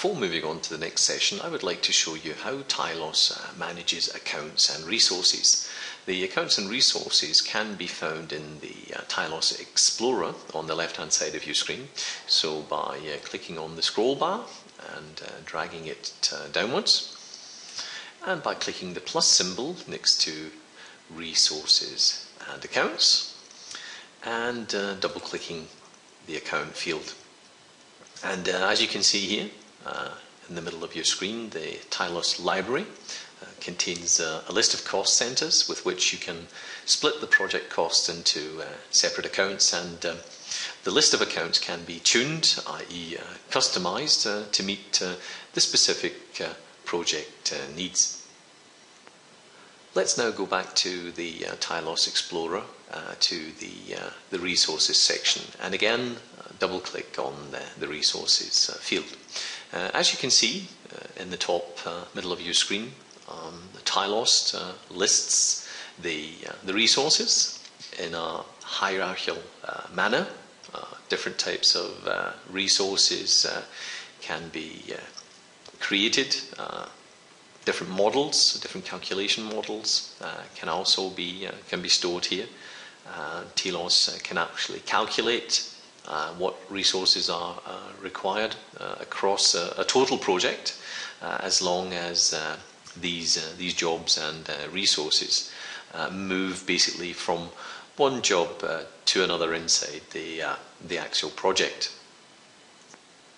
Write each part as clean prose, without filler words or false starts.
before moving on to the next session, I would like to show you how TILOS manages accounts and resources. The accounts and resources can be found in the TILOS Explorer on the left hand side of your screen. So by clicking on the scroll bar and dragging it downwards, and by clicking the plus symbol next to resources and accounts, and double clicking the account field. And as you can see here in the middle of your screen, the TILOS library contains a list of cost centres with which you can split the project costs into separate accounts, and the list of accounts can be tuned, i.e. customised to meet the specific project needs. Let's now go back to the TILOS Explorer to the resources section, and again double click on the resources field. As you can see in the top middle of your screen, the TILOS lists the resources in a hierarchical manner. Different types of resources can be created. Different models, different calculation models can also be stored here. TILOS can actually calculate what resources are required across a total project, as long as these jobs and resources move basically from one job to another inside the actual project.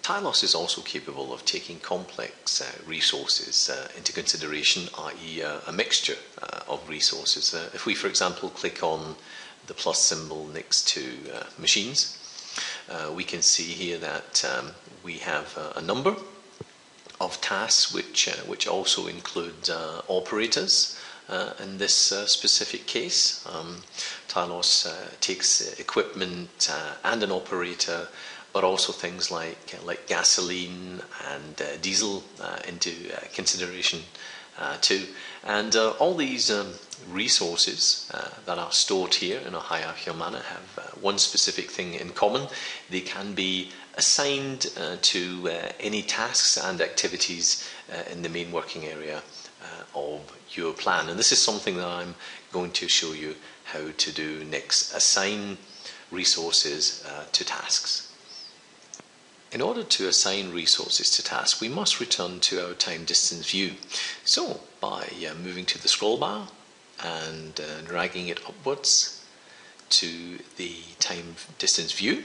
TILOS is also capable of taking complex resources into consideration, i.e. a mixture of resources. If we, for example, click on the plus symbol next to machines, we can see here that we have a number of tasks which also include operators. In this specific case, TILOS takes equipment and an operator, but also things like gasoline and diesel into consideration too. And all these resources that are stored here in a hierarchical manner have one specific thing in common. They can be assigned to any tasks and activities in the main working area of your plan. And this is something that I'm going to show you how to do next: assign resources to tasks. In order to assign resources to tasks, we must return to our time distance view. So by moving to the scroll bar and dragging it upwards to the time distance view,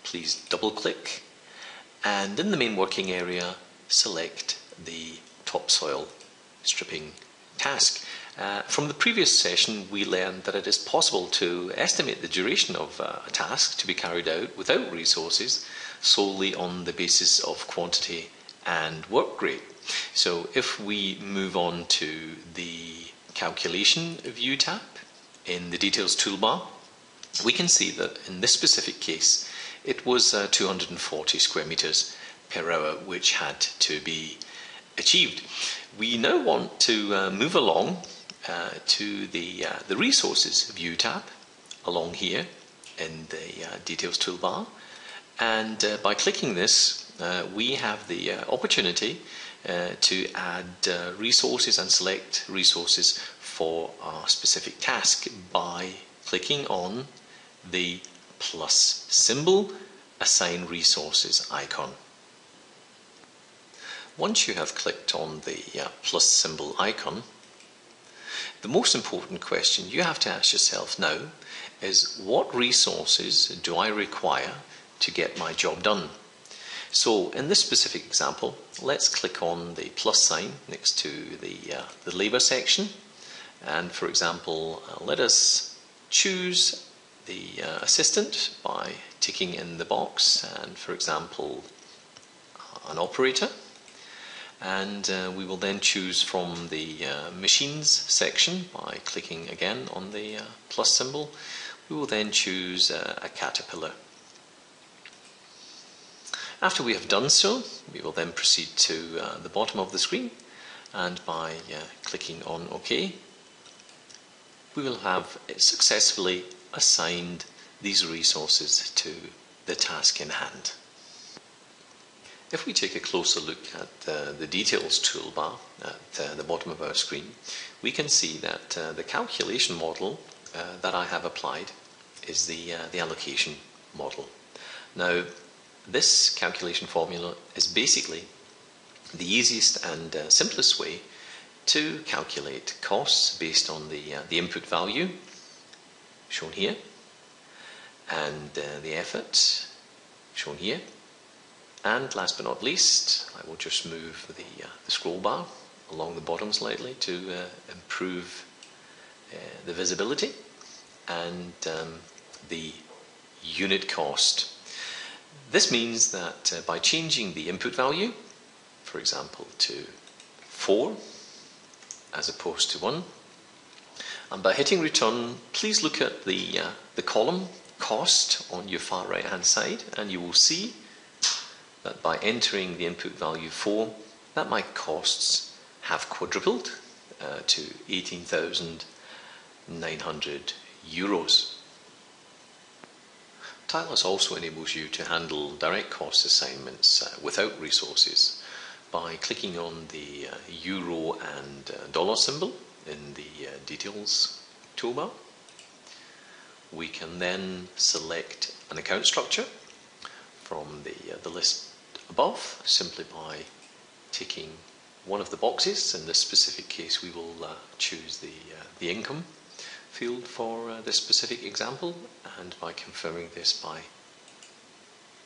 please double click, and in the main working area select the topsoil stripping task. From the previous session, we learned that it is possible to estimate the duration of a task to be carried out without resources solely on the basis of quantity and work rate. So if we move on to the calculation view tab in the details toolbar, we can see that in this specific case it was 240 square meters per hour which had to be achieved. We now want to move along to the resources view tab along here in the details toolbar, and by clicking this we have the opportunity to add resources and select resources for a specific task by clicking on the plus symbol assign resources icon. Once you have clicked on the plus symbol icon, the most important question you have to ask yourself now is, what resources do I require to get my job done? So in this specific example, let's click on the plus sign next to the labour section, and for example let us choose the assistant by ticking in the box, and for example an operator. And we will then choose from the machines section by clicking again on the plus symbol. We will then choose a caterpillar. After we have done so, we will then proceed to the bottom of the screen, and by clicking on OK, we will have successfully assigned these resources to the task in hand. If we take a closer look at the details toolbar at the bottom of our screen, we can see that the calculation model that I have applied is the allocation model. Now, this calculation formula is basically the easiest and simplest way to calculate costs based on the input value shown here and the effort shown here. And last but not least, I will just move the scroll bar along the bottom slightly to improve the visibility and the unit cost. This means that by changing the input value, for example, to 4 as opposed to 1, and by hitting return, please look at the column cost on your far right hand side, and you will see that by entering the input value 4, that my costs have quadrupled to 18,900 euros. TILOS also enables you to handle direct cost assignments without resources by clicking on the euro and dollar symbol in the details toolbar. We can then select an account structure from the list above simply by ticking one of the boxes. In this specific case, we will choose the income field for this specific example, and by confirming this by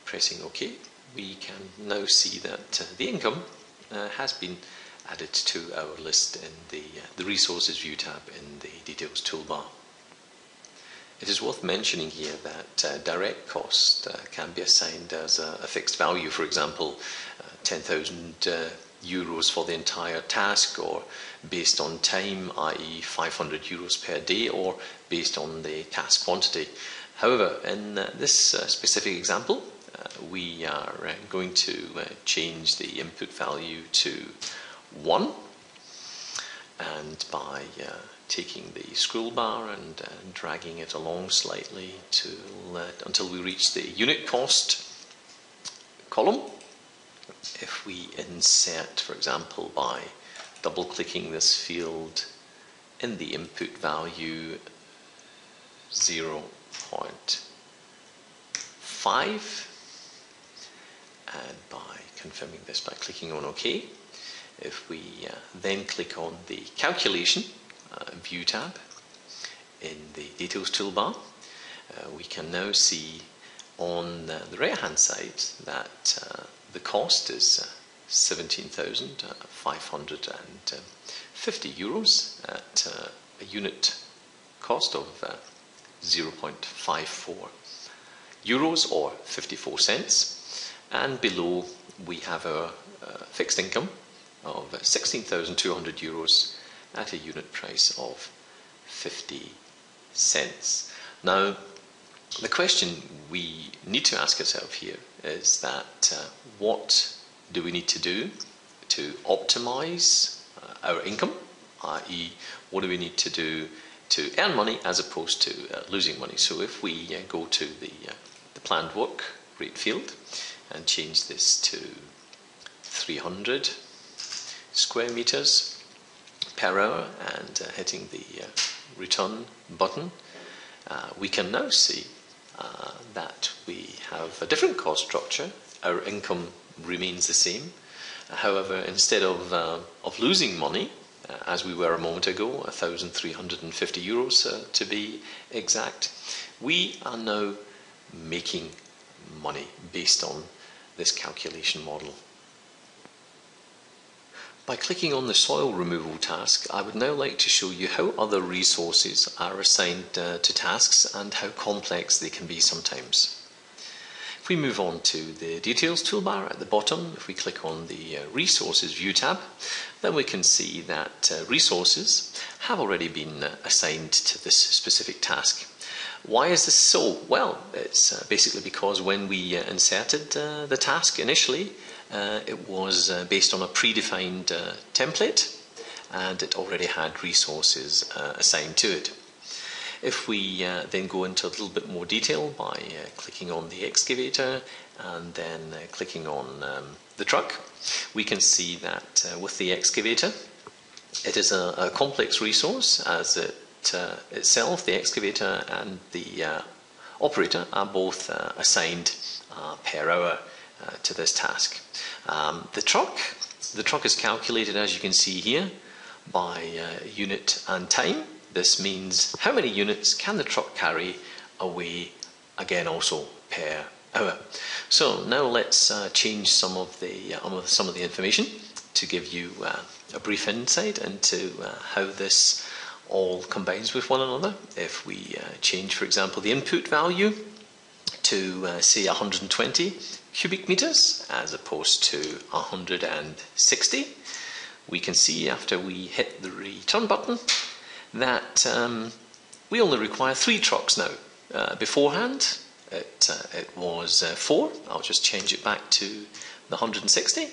pressing OK, we can now see that the income has been added to our list in the Resources View tab in the Details toolbar. It is worth mentioning here that direct cost can be assigned as a fixed value, for example, 10,000 euros for the entire task, or based on time, i.e. 500 euros per day, or based on the task quantity. However, in this specific example, we are going to change the input value to 1, and by taking the scroll bar and dragging it along slightly until we reach the unit cost column. If we insert, for example, by double clicking this field in the input value 0.5, and by confirming this by clicking on OK, if we then click on the calculation view tab in the details toolbar, we can now see on the right hand side that the cost is 17,550 euros at a unit cost of 0.54 euros or 54 cents, and below we have our fixed income of 16,200 euros at a unit price of 50 cents. Now, the question we need to ask ourselves here is that what do we need to do to optimize our income, i.e. what do we need to do to earn money as opposed to losing money? So if we go to the planned work rate field and change this to 300 square meters per hour and hitting the return button, we can now see that we have a different cost structure. Our income remains the same. However, instead of losing money, as we were a moment ago, 1,350 euros to be exact, we are now making money based on this calculation model. By clicking on the soil removal task, I would now like to show you how other resources are assigned to tasks and how complex they can be sometimes. If we move on to the details toolbar at the bottom, if we click on the Resources View tab, then we can see that resources have already been assigned to this specific task. Why is this so? Well, it's basically because when we inserted the task initially, it was based on a predefined template, and it already had resources assigned to it. If we then go into a little bit more detail by clicking on the excavator and then clicking on the truck, we can see that with the excavator, it is a complex resource as it itself, the excavator and the operator are both assigned per hour to this task. The truck is calculated, as you can see here, by unit and time. This means how many units can the truck carry away, again also per hour. So now let's change some of the information to give you a brief insight into how this all combines with one another. If we change, for example, the input value to say 120 cubic meters as opposed to 160, we can see after we hit the return button that we only require 3 trucks now. Beforehand it was 4. I'll just change it back to the 160,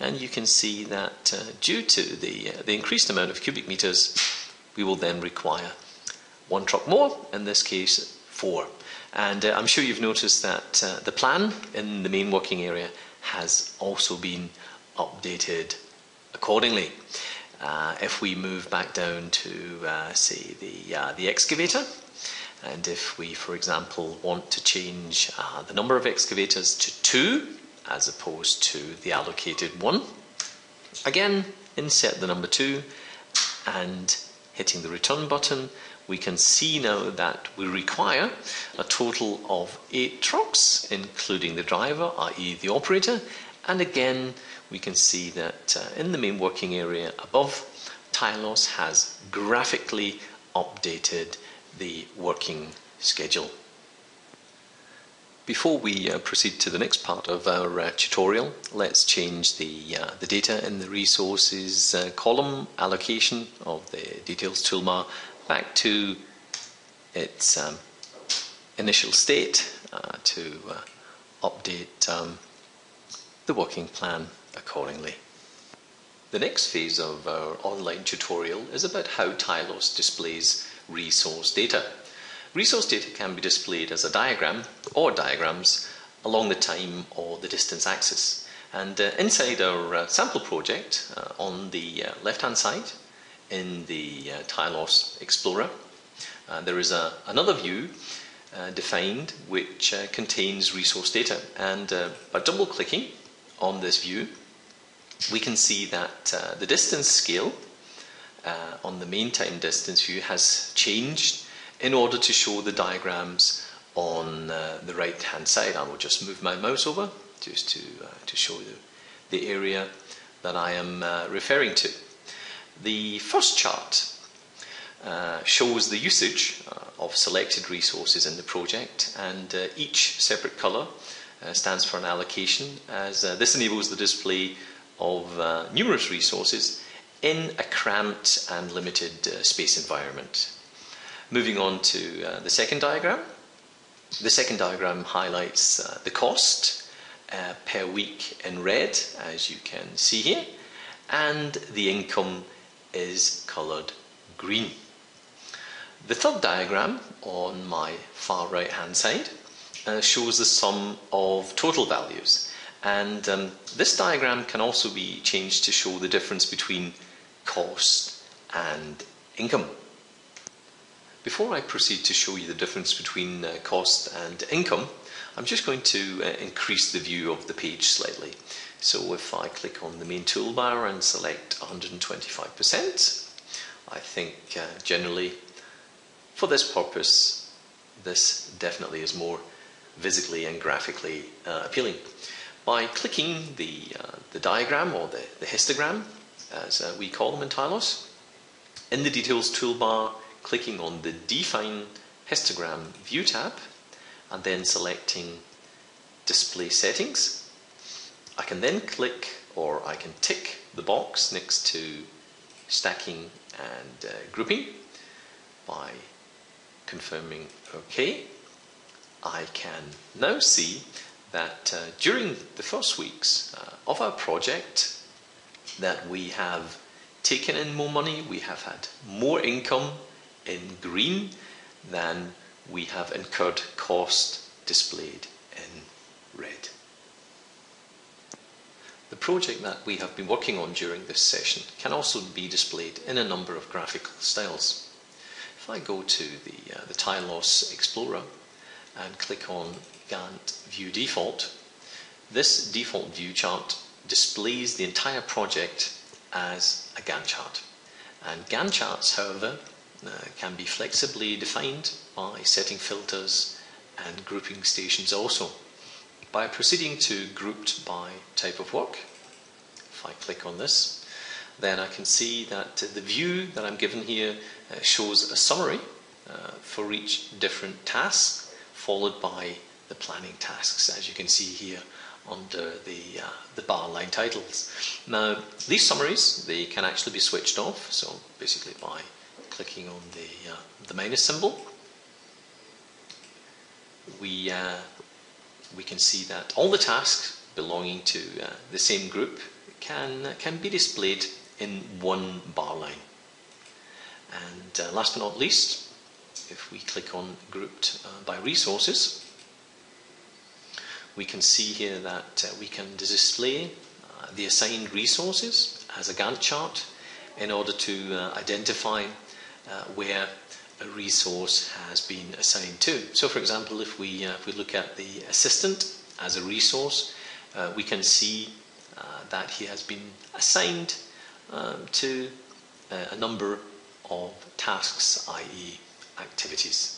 and you can see that due to the increased amount of cubic meters, we will then require 1 truck more, in this case 4. And I'm sure you've noticed that the plan in the main working area has also been updated accordingly. If we move back down to say the excavator, and if we, for example, want to change the number of excavators to 2 as opposed to the allocated 1, again insert the number 2 and hitting the return button, we can see now that we require a total of 8 trucks, including the driver, i.e. the operator, and again we can see that in the main working area above, TILOS has graphically updated the working schedule. Before we proceed to the next part of our tutorial, let's change the data in the resources column allocation of the details toolbar back to its initial state to update the working plan accordingly. The next phase of our online tutorial is about how TILOS displays resource data. Resource data can be displayed as a diagram or diagrams along the time or the distance axis. And inside our sample project, on the left-hand side in the TILOS Explorer, there is another view defined which contains resource data. And by double-clicking on this view, we can see that the distance scale on the main time distance view has changed in order to show the diagrams on the right hand side. I will just move my mouse over just to show you the area that I am referring to. The first chart shows the usage of selected resources in the project, and each separate colour stands for an allocation, as this enables the display of numerous resources in a cramped and limited space environment. Moving on to the second diagram. The second diagram highlights the cost per week in red, as you can see here, and the income is coloured green. The third diagram on my far right hand side shows the sum of total values, and this diagram can also be changed to show the difference between cost and income. Before I proceed to show you the difference between cost and income, I'm just going to increase the view of the page slightly. So if I click on the main toolbar and select 125%, I think generally for this purpose this definitely is more visibly and graphically appealing. By clicking the diagram, or the histogram as we call them in TILOS, in the details toolbar, clicking on the Define Histogram View tab and then selecting Display Settings, I can then click, or I can tick the box next to Stacking and Grouping. By confirming OK, I can now see that during the first weeks of our project that we have taken in more money, we have had more income in green than we have incurred cost displayed in red. project that we have been working on during this session can also be displayed in a number of graphical styles. If I go to the TILOS Explorer and click on Gantt View Default, this default view chart displays the entire project as a Gantt chart. And Gantt charts, however, can be flexibly defined by setting filters and grouping stations also. By proceeding to grouped by type of work, if I click on this, then I can see that the view that I'm given here shows a summary for each different task, followed by the planning tasks, as you can see here under the bar line titles. Now, these summaries, they can actually be switched off, so basically by clicking on the minus symbol, we can see that all the tasks belonging to the same group can be displayed in one bar line. And last but not least, if we click on grouped by resources, we can see here that we can display the assigned resources as a Gantt chart in order to identify where a resource has been assigned to. So for example, if we look at the assistant as a resource, we can see that he has been assigned to a number of tasks, i.e. activities.